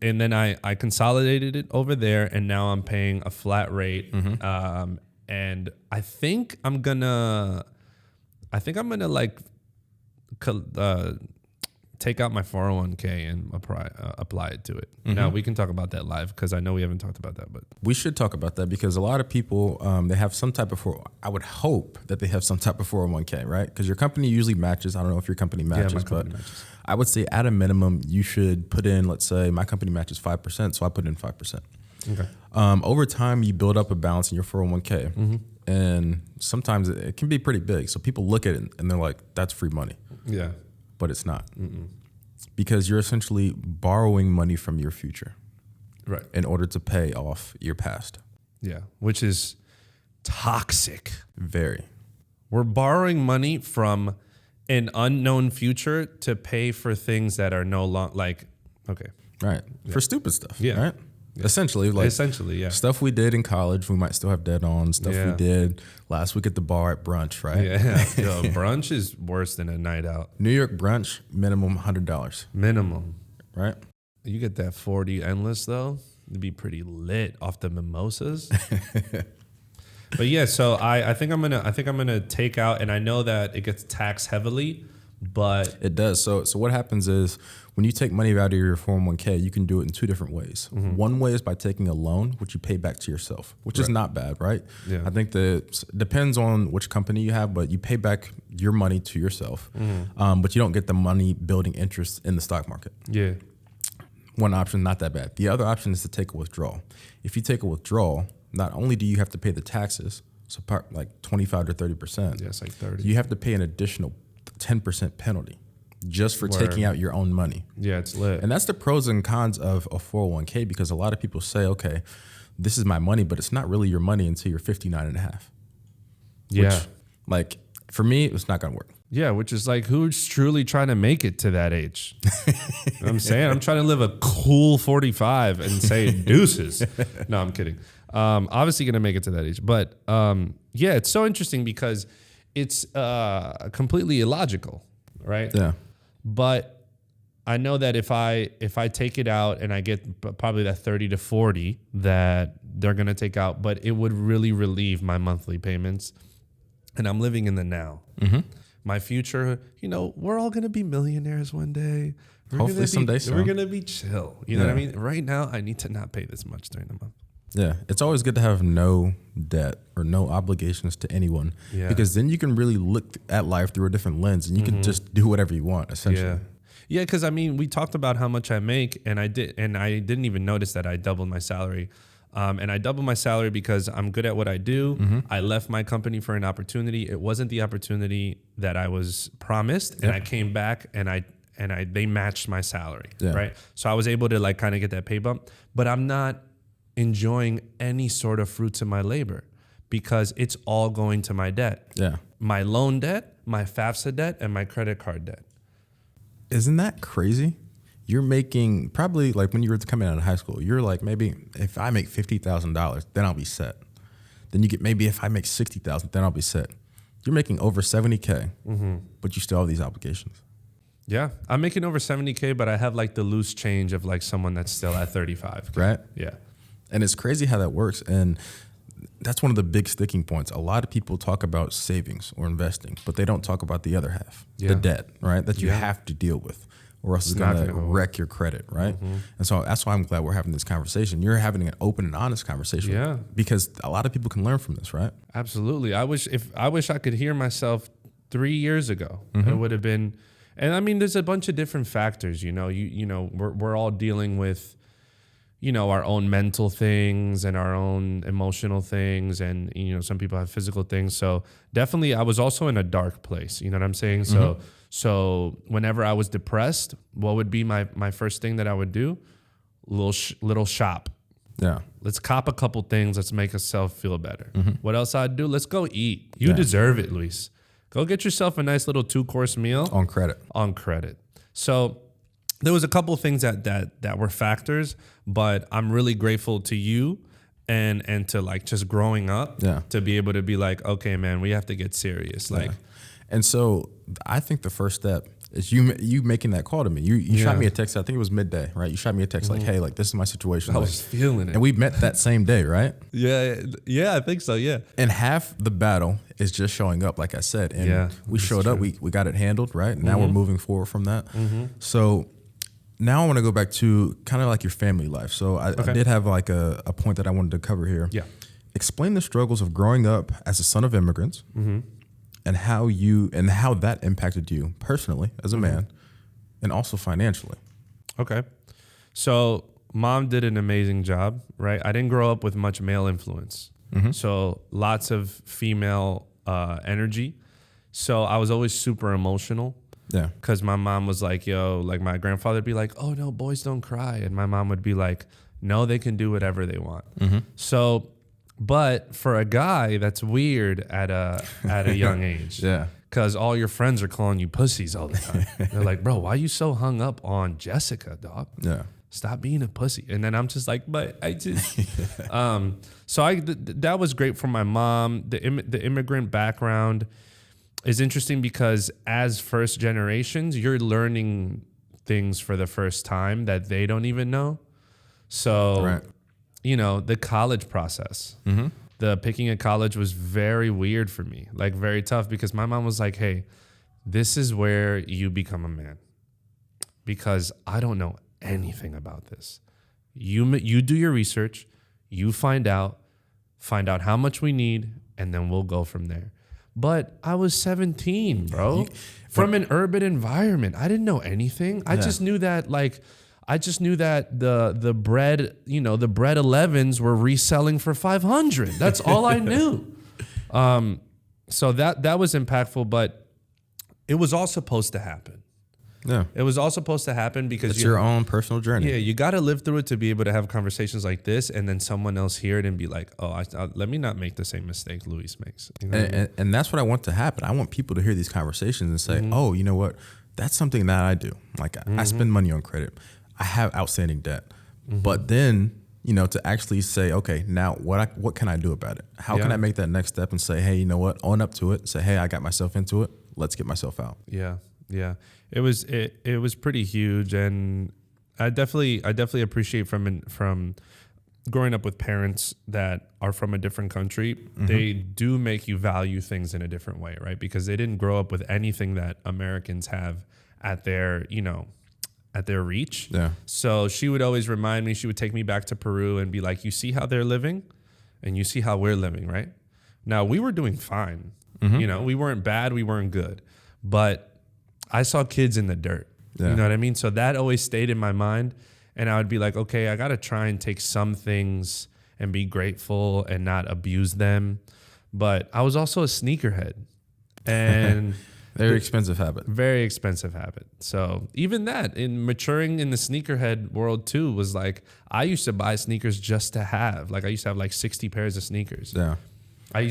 B: And then I consolidated it over there, and now I'm paying a flat rate. And I think I'm gonna like take out my 401k and apply it to it. Now we can talk about that live because I know we haven't talked about that, but
A: we should talk about that because a lot of people they have some type of I would hope that they have some type of 401k, right? Because your company usually matches. I don't know if your company matches,
B: my company matches.
A: I would say at a minimum you should put in. Let's say my company matches 5%, so I put in 5%.
B: Okay.
A: Over time, you build up a balance in your 401k, and sometimes it can be pretty big. So people look at it and they're like, "That's free money."
B: Yeah,
A: but it's not, because you're essentially borrowing money from your future,
B: right,
A: in order to pay off your past.
B: Yeah, which is toxic.
A: Very.
B: We're borrowing money from an unknown future to pay for things that are no longer
A: right, for stupid stuff.
B: Yeah.
A: Right. Yeah. Essentially,
B: yeah.
A: Stuff we did in college, we might still have debt on. Stuff we did last week at the bar at brunch, right?
B: Yeah. Yo, brunch is worse than a night out.
A: New York brunch, minimum $100.
B: Minimum.
A: Right?
B: You get that 40 endless, though. It'd be pretty lit off the mimosas. But yeah, so I think I'm gonna take out, and I know that it gets taxed heavily, but
A: it does. So what happens is when you take money out of your 401k, you can do it in 2 different ways. One way is by taking a loan, which you pay back to yourself, which is not bad, right?
B: Yeah.
A: I think that depends on which company you have, but you pay back your money to yourself, but you don't get the money building interest in the stock market.
B: Yeah.
A: One option, not that bad. The other option is to take a withdrawal. If you take a withdrawal, not only do you have to pay the taxes, so like 25 to 30%.
B: Yeah, it's like 30.
A: You have to pay an additional 10% penalty just for taking out your own money.
B: Yeah, it's lit.
A: And that's the pros and cons of a 401k, because a lot of people say, okay, this is my money, but it's not really your money until you're 59 and a half.
B: Yeah.
A: Which, like, for me, it's not going to work.
B: Yeah, which is like, who's truly trying to make it to that age? You know what I'm saying? I'm trying to live a cool 45 and say deuces. No, I'm kidding. Obviously going to make it to that age. But yeah, it's so interesting because it's completely illogical, right?
A: Yeah.
B: But I know that if I take it out and I get probably that 30 to 40 that they're going to take out, but it would really relieve my monthly payments. And I'm living in the now. My future, we're all going to be millionaires one day.
A: Hopefully someday soon.
B: We're going to be chill. You know what I mean? Right now, I need to not pay this much during the month.
A: Yeah. It's always good to have no debt or no obligations to anyone, because then you can really look at life through a different lens and you can just do whatever you want, essentially.
B: Yeah, because we talked about how much I make, and I didn't even notice that I doubled my salary And I doubled my salary because I'm good at what I do. I left my company for an opportunity. It wasn't the opportunity that I was promised. And I came back and they matched my salary, right? So I was able to like kind of get that pay bump, but I'm not enjoying any sort of fruits of my labor because it's all going to my debt.
A: Yeah.
B: My loan debt, my FAFSA debt, and my credit card debt.
A: Isn't that crazy? You're making probably like when you were coming out of high school, you're like, maybe if I make $50,000, then I'll be set. Then you get, maybe if I make 60,000, then I'll be set. You're making over 70K, but you still have these obligations.
B: Yeah, I'm making over 70K, but I have like the loose change of like someone that's still at 35.
A: Right?
B: Yeah.
A: And it's crazy how that works. And that's one of the big sticking points. A lot of people talk about savings or investing, but they don't talk about the other half, the debt, right? That you have to deal with, or else it's going to wreck your credit, right? And so that's why I'm glad we're having this conversation. You're having an open and honest conversation because a lot of people can learn from this, right?
B: Absolutely. I wish I could hear myself 3 years ago. It would have been, and I mean, there's a bunch of different factors, you know, we're all dealing with, you know, our own mental things and our own emotional things. And, you know, some people have physical things. So definitely I was also in a dark place. You know what I'm saying? So whenever I was depressed, what would be my first thing that I would do? Little shop.
A: Yeah.
B: Let's cop a couple things. Let's make ourselves feel better. What else I'd do? Let's go eat. You deserve it, Luis. Go get yourself a nice little 2-course meal.
A: On credit.
B: So there was a couple of things that were factors, but I'm really grateful to you and to like just growing up to be able to be like, okay, man, we have to get serious. Like,
A: and so I think the first step is you making that call to me. You shot me a text. I think it was midday, right? You shot me a text like, hey, like this is my situation.
B: I was feeling it.
A: And we met that same day, right?
B: Yeah, I think so. Yeah.
A: And half the battle is just showing up, like I said. And we showed up, we got it handled, right? Now we're moving forward from that. So now I want to go back to kind of like your family life. So I did have like a point that I wanted to cover here.
B: Yeah.
A: Explain the struggles of growing up as a son of immigrants and how that impacted you personally as a man and also financially.
B: Okay. So mom did an amazing job, right? I didn't grow up with much male influence. So lots of female energy. So I was always super emotional.
A: Yeah.
B: Because my mom was like, yo, like my grandfather would be like, oh, no, boys don't cry. And my mom would be like, no, they can do whatever they want. So, but for a guy, that's weird at a young age.
A: Yeah.
B: Because all your friends are calling you pussies all the time. They're like, bro, why are you so hung up on Jessica, dog?
A: Yeah.
B: Stop being a pussy. And then I'm just like, but I just, so that was great for my mom. The immigrant background is interesting because as first generations, you're learning things for the first time that they don't even know. So, you know, the college process, the picking a college was very weird for me, like very tough because my mom was like, hey, this is where you become a man because I don't know anything about this. You do your research, you find out how much we need, and then we'll go from there. But I was 17, bro, from an urban environment. I didn't know anything. I just knew that the bread, you know, the bread 11s were reselling for 500. That's all I knew. So that was impactful, but it was all supposed to happen.
A: Yeah.
B: It was all supposed to happen because
A: it's your own personal journey.
B: Yeah, you got to live through it to be able to have conversations like this, and then someone else hear it and be like, "Oh, let me not make the same mistake Luis makes." You know what I mean?
A: And that's what I want to happen. I want people to hear these conversations and say, "Oh, you know what? That's something that I do. Like I spend money on credit. I have outstanding debt." But then, you know, to actually say, "Okay, now what can I do about it? How can I make that next step and say, hey, you know what? Own up to it. Say, hey, I got myself into it. Let's get myself out."
B: Yeah. Yeah, it was pretty huge, and I definitely appreciate from growing up with parents that are from a different country. They do make you value things in a different way, right? Because they didn't grow up with anything that Americans have at their reach.
A: Yeah.
B: So she would always remind me. She would take me back to Peru and be like, "You see how they're living, and you see how we're living, right? Now we were doing fine. You know, we weren't bad, we weren't good, but." I saw kids in the dirt. You know what I mean? So that always stayed in my mind. And I would be like, okay, I got to try and take some things and be grateful and not abuse them. But I was also a sneakerhead, and
A: very expensive habit.
B: Very expensive habit. So even that, in maturing in the sneakerhead world too, was like I used to buy sneakers just to have. Like I used to have like 60 pairs of sneakers.
A: Yeah.
B: I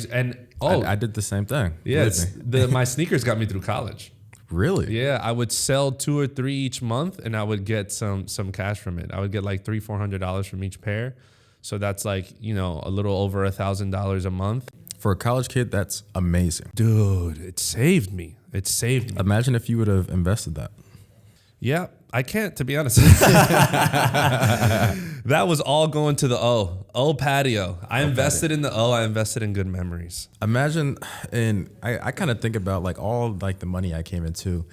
A: did the same thing.
B: Yeah, my sneakers got me through college.
A: Really?
B: Yeah, I would sell 2 or 3 each month, and I would get some cash from it. I would get like $300-$400 from each pair. So that's like, you know, a little over $1,000 a month.
A: For a college kid, that's amazing.
B: Dude, it saved me. It saved me.
A: Imagine if you would have invested that.
B: Yeah, I can't, to be honest. That was all going to the O patio. I invested in the O. I invested in good memories.
A: Imagine, and I kind of think about like all like the money I came into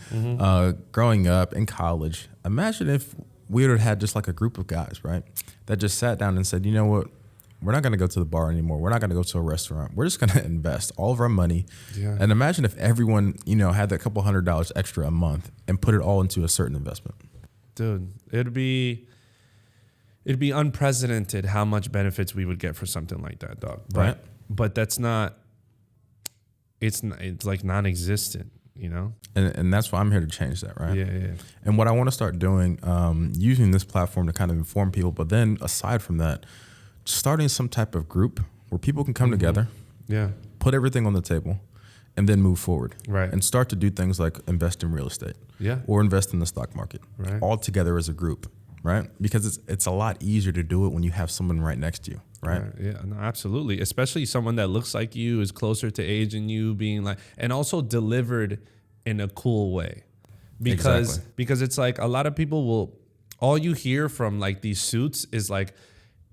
A: growing up in college. Imagine if we would have had just like a group of guys, right, that just sat down and said, you know what? We're not going to go to the bar anymore. We're not going to go to a restaurant. We're just going to invest all of our money. Yeah. And imagine if everyone, you know, had that couple $100 extra a month and put it all into a certain investment.
B: Dude, it'd be unprecedented how much benefits we would get for something like that, dog.
A: Right.
B: But that's not. It's like non-existent, you know.
A: And that's why I'm here to change that, right?
B: Yeah.
A: And what I want to start doing, using this platform to kind of inform people, but then aside from that, starting some type of group where people can come together, put everything on the table, and then move forward,
B: right?
A: And start to do things like invest in real estate, or invest in the stock market,
B: right?
A: All together as a group, right? Because it's a lot easier to do it when you have someone right next to you, right?
B: Yeah, no, absolutely. Especially someone that looks like you, is closer to age than you, being like, and also delivered in a cool way, because it's like a lot of people will. All you hear from like these suits is like,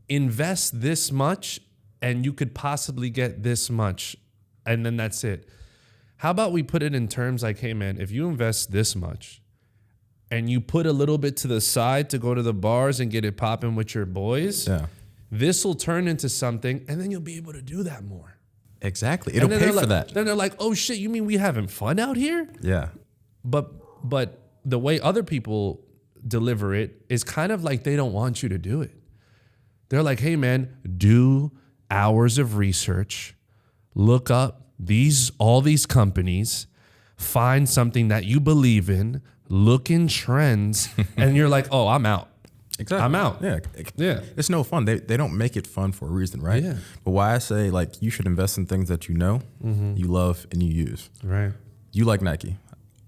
B: invest this much and you could possibly get this much, and then that's it. How about we put it in terms like, hey man, if you invest this much and you put a little bit to the side to go to the bars and get it popping with your boys, this will turn into something, and then you'll be able to do that more.
A: Exactly. It'll pay for that.
B: Then they're like, oh shit, you mean we having fun out here?
A: Yeah.
B: But the way other people deliver it is kind of like they don't want you to do it. They're like, hey man, do hours of research, look up all these companies, find something that you believe in, look in trends, and you're like, oh, I'm out.
A: Exactly.
B: I'm out.
A: Yeah. It's no fun. They don't make it fun for a reason, right?
B: Yeah.
A: But why I say like you should invest in things that you know, you love, and you use.
B: Right.
A: You like Nike.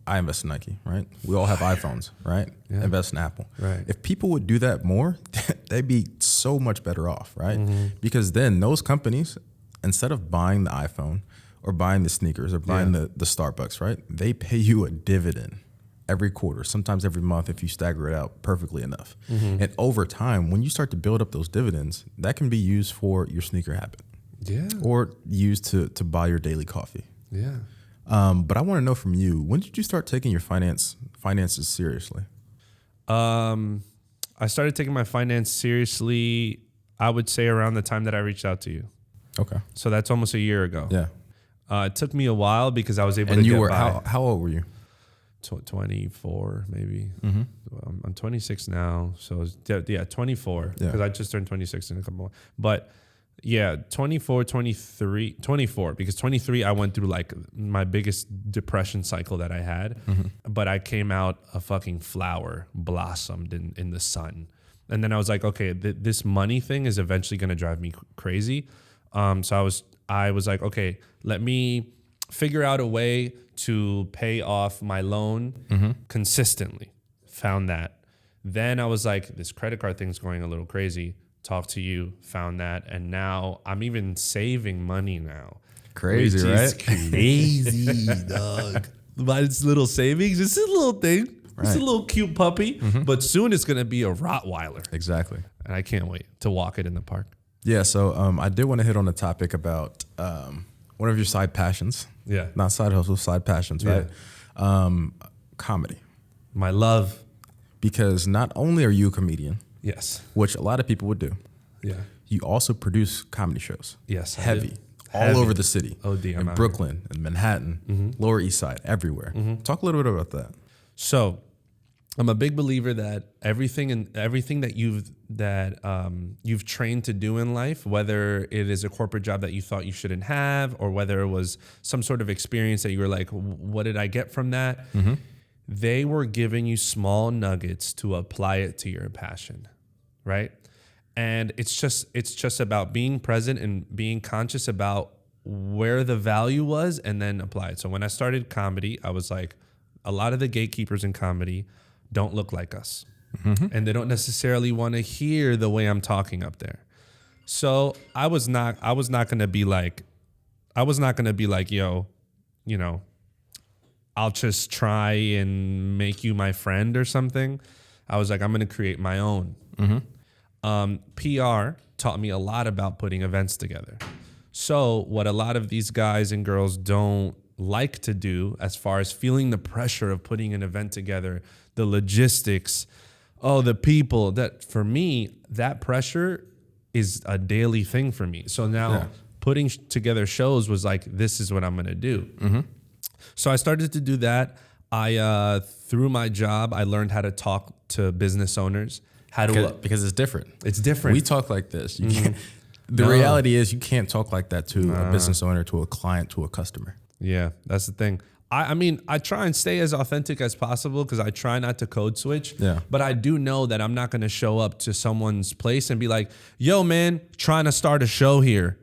A: I invest in Nike, right? We all have iPhones, right?
B: Yeah.
A: Invest in Apple.
B: Right.
A: If people would do that more, they'd be so much better off, right? Because then those companies, instead of buying the iPhone or buying the sneakers or buying the Starbucks, right? They pay you a dividend every quarter, sometimes every month if you stagger it out perfectly enough. And over time, when you start to build up those dividends, that can be used for your sneaker habit.
B: Yeah.
A: Or used to buy your daily coffee.
B: Yeah.
A: But I want to know from you, when did you start taking your finances seriously?
B: I started taking my finance seriously, I would say around the time that I reached out to you.
A: Okay.
B: So that's almost a year ago.
A: Yeah.
B: It took me a while because I was able to
A: get by. And you
B: were,
A: how old were you?
B: 24 maybe. I'm 26 now. So 24 because I just turned 26 in a couple more. But yeah, 24 because 23 I went through like my biggest depression cycle that I had, but I came out a fucking flower, blossomed in the sun. And then I was like, okay, this money thing is eventually going to drive me crazy. So I was like, okay, let me figure out a way to pay off my loan consistently. Found that. Then I was like, this credit card thing's going a little crazy. Talked to you, found that, and now I'm even saving money now.
A: Crazy, right?
B: Crazy, dog. But it's little savings. It's a little thing. Right. It's a little cute puppy, but soon it's gonna be a Rottweiler.
A: Exactly.
B: And I can't wait to walk it in the park.
A: Yeah. So I did want to hit on the topic about one of your side passions.
B: Yeah.
A: Not side hustles, side passions, right? Comedy.
B: My love.
A: Because not only are you a comedian.
B: Yes.
A: Which a lot of people would do.
B: Yeah.
A: You also produce comedy shows.
B: Yes.
A: Heavy. All over the city.
B: OD.
A: In Brooklyn, in Manhattan, Lower East Side, everywhere. Talk a little bit about that.
B: So I'm a big believer that everything that you've trained to do in life, whether it is a corporate job that you thought you shouldn't have, or whether it was some sort of experience that you were like, what did I get from that? Mm-hmm. They were giving you small nuggets to apply it to your passion, right? And it's just about being present and being conscious about where the value was and then apply it. So when I started comedy, I was like, a lot of the gatekeepers in comedy don't look like us. Mm-hmm. And they don't necessarily want to hear the way I'm talking up there. So I was not going to be like, yo, you know, I'll just try and make you my friend or something. I was like, I'm going to create my own. Mm-hmm. PR taught me a lot about putting events together. So what a lot of these guys and girls don't like to do, as far as feeling the pressure of putting an event together, the logistics, the people, that for me, that pressure is a daily thing for me. So now putting together shows was like, this is what I'm going to do. Mm-hmm. So I started to do that. Through my job, I learned how to talk to business owners.
A: Because it's different.
B: It's different.
A: We talk like this. You can't. The reality is you can't talk like that to a business owner, to a client, to a customer.
B: Yeah, that's the thing. I mean, I try and stay as authentic as possible because I try not to code switch. Yeah. But I do know that I'm not going to show up to someone's place and be like, yo, man, trying to start a show here.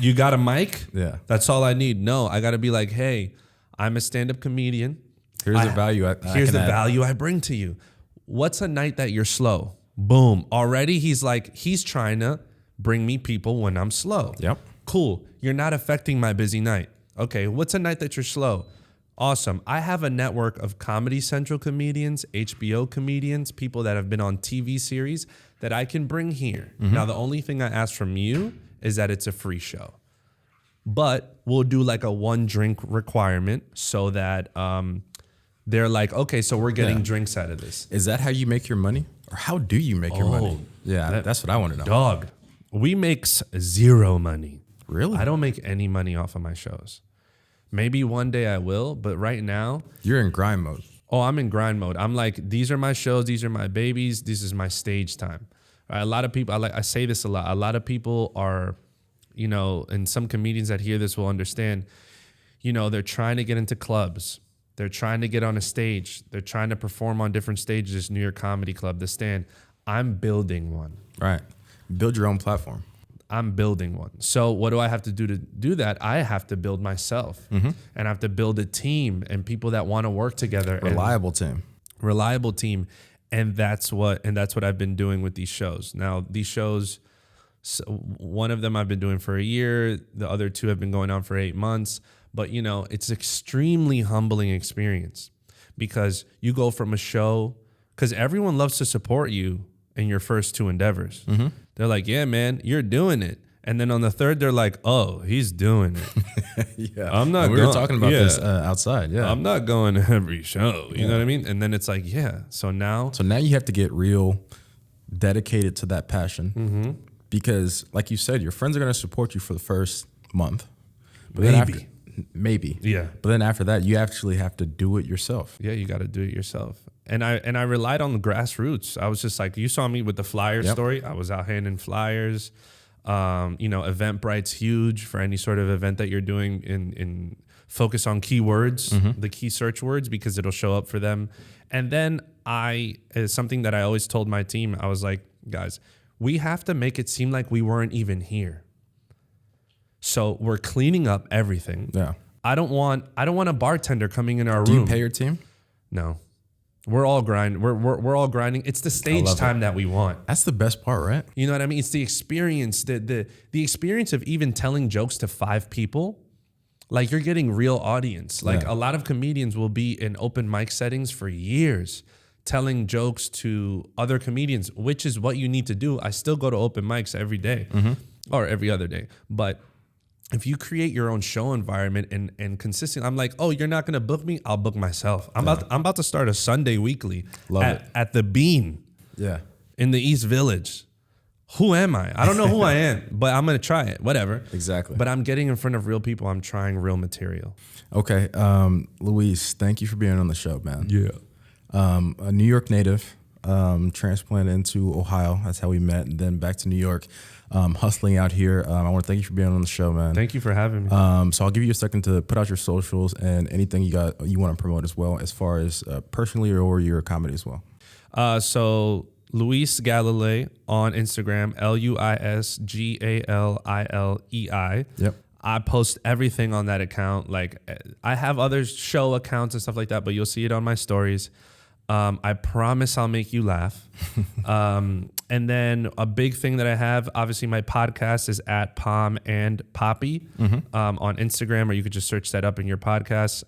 B: You got a mic?
A: Yeah.
B: That's all I need. No, I got to be like, hey, I'm a stand-up comedian.
A: Here's the value.
B: Here's the value I bring to you. What's a night that you're slow? Boom. Already he's trying to bring me people when I'm slow.
A: Yep.
B: Cool. You're not affecting my busy night. Okay. What's a night that you're slow? Awesome. I have a network of Comedy Central comedians, HBO comedians, people that have been on TV series that I can bring here. Mm-hmm. Now, the only thing I ask from you is that it's a free show. But we'll do like a 1 drink requirement so that they're like, okay, so we're getting drinks out of this.
A: Is that how you make your money? Or how do you make your money? Yeah, that's what I want to know.
B: Dog, we make zero money.
A: Really?
B: I don't make any money off of my shows. Maybe one day I will, but right now...
A: You're in grind mode.
B: Oh, I'm in grind mode. I'm like, these are my shows. These are my babies. This is my stage time. Right? A lot of people, I say this a lot. A lot of people are, you know, and some comedians that hear this will understand, you know, they're trying to get into clubs. They're trying to get on a stage. They're trying to perform on different stages, New York Comedy Club, The Stand. I'm building one.
A: Right. Build your own platform.
B: I'm building one. So what do I have to do to do that? I have to build myself. Mm-hmm. And I have to build a team and people that want to work together.
A: Reliable
B: team. And that's what I've been doing with these shows. Now, these shows, so one of them I've been doing for a year. The other 2 have been going on for 8 months. But, you know, it's extremely humbling experience because you go from a show, because everyone loves to support you in your first 2 endeavors. Mm-hmm. They're like, yeah, man, you're doing it. And then on the 3rd, they're like, oh, he's doing it.
A: Yeah. I'm not we were talking about this outside. Yeah.
B: I'm not going to every show. You know what I mean? And then it's like, yeah. So now
A: you have to get real dedicated to that passion. Mm-hmm. Because like you said, your friends are going to support you for the first month. But maybe. Yeah. But then after that, you actually have to do it yourself.
B: Yeah, you got to do it yourself. And I relied on the grassroots. I was just like, you saw me with the flyer story. I was out handing flyers. You know, Eventbrite's huge for any sort of event that you're doing in focus on keywords, the key search words, because it'll show up for them. And then it's something that I always told my team. I was like, guys, we have to make it seem like we weren't even here. So we're cleaning up everything.
A: Yeah.
B: I don't want a bartender coming in our room.
A: Do you pay your team?
B: No. We're all grinding. We're all grinding. It's the stage time that we want.
A: That's the best part, right?
B: You know what I mean? It's the experience, the experience of even telling jokes to 5 people. Like, you're getting real audience. Like, a lot of comedians will be in open mic settings for years telling jokes to other comedians, which is what you need to do. I still go to open mics every day or every other day. But if you create your own show environment and consistent, I'm like, oh, you're not going to book me? I'll book myself. I'm about to start a Sunday weekly at the Bean in the East Village. Who am I? I don't know who I am, but I'm going to try it. Whatever.
A: Exactly.
B: But I'm getting in front of real people. I'm trying real material.
A: Okay. Luis, thank you for being on the show, man.
B: Yeah.
A: A New York native, transplanted into Ohio. That's how we met, and then back to New York, hustling out here. I want to thank you for being on the show, man.
B: Thank you for having me.
A: So I'll give you a second to put out your socials and anything you want to promote as well, as far as personally or your comedy as well.
B: So Luis Galilei on Instagram, LuisGalilei.
A: Yep.
B: I post everything on that account. Like, I have other show accounts and stuff like that, but you'll see it on my stories. I promise I'll make you laugh. And then a big thing that I have, obviously my podcast is at Palm and Poppy on Instagram, or you could just search that up in your podcast,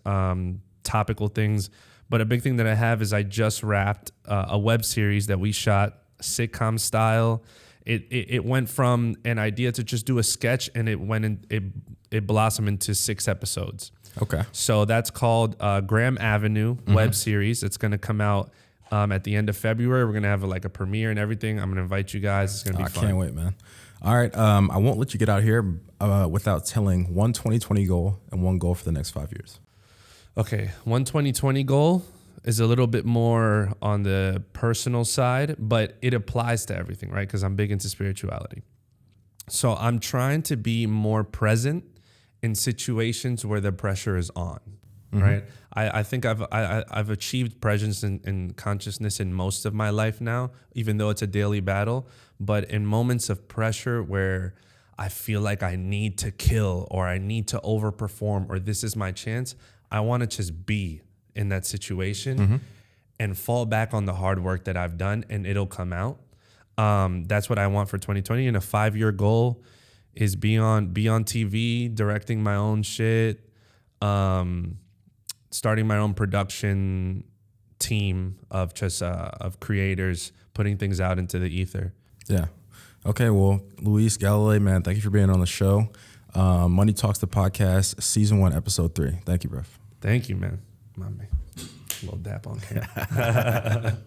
B: topical things. But a big thing that I have is I just wrapped a web series that we shot sitcom style. It went from an idea to just do a sketch, and it blossomed into 6 episodes.
A: Okay.
B: So that's called Graham Avenue web series. It's going to come out at the end of February. We're going to have a premiere and everything. I'm going to invite you guys. It's going to be fun.
A: I can't wait, man. All right. I won't let you get out here without telling one 2020 goal and one goal for the next 5 years.
B: Okay. One 2020 goal is a little bit more on the personal side, but it applies to everything, right? Because I'm big into spirituality. So I'm trying to be more present in situations where the pressure is on, right? I think I've achieved presence in consciousness in most of my life now, even though it's a daily battle. But in moments of pressure where I feel like I need to kill, or I need to overperform, or this is my chance, I want to just be in that situation and fall back on the hard work that I've done, and it'll come out. That's what I want for 2020. And a 5-year goal is be on TV, directing my own shit, starting my own production team of just of creators, putting things out into the ether.
A: Yeah. Okay. Well, Luis Galilei, man, thank you for being on the show. Money Talks, the podcast, season 1, episode 3. Thank you, bro.
B: Thank you, man. My man. A little dap on camera.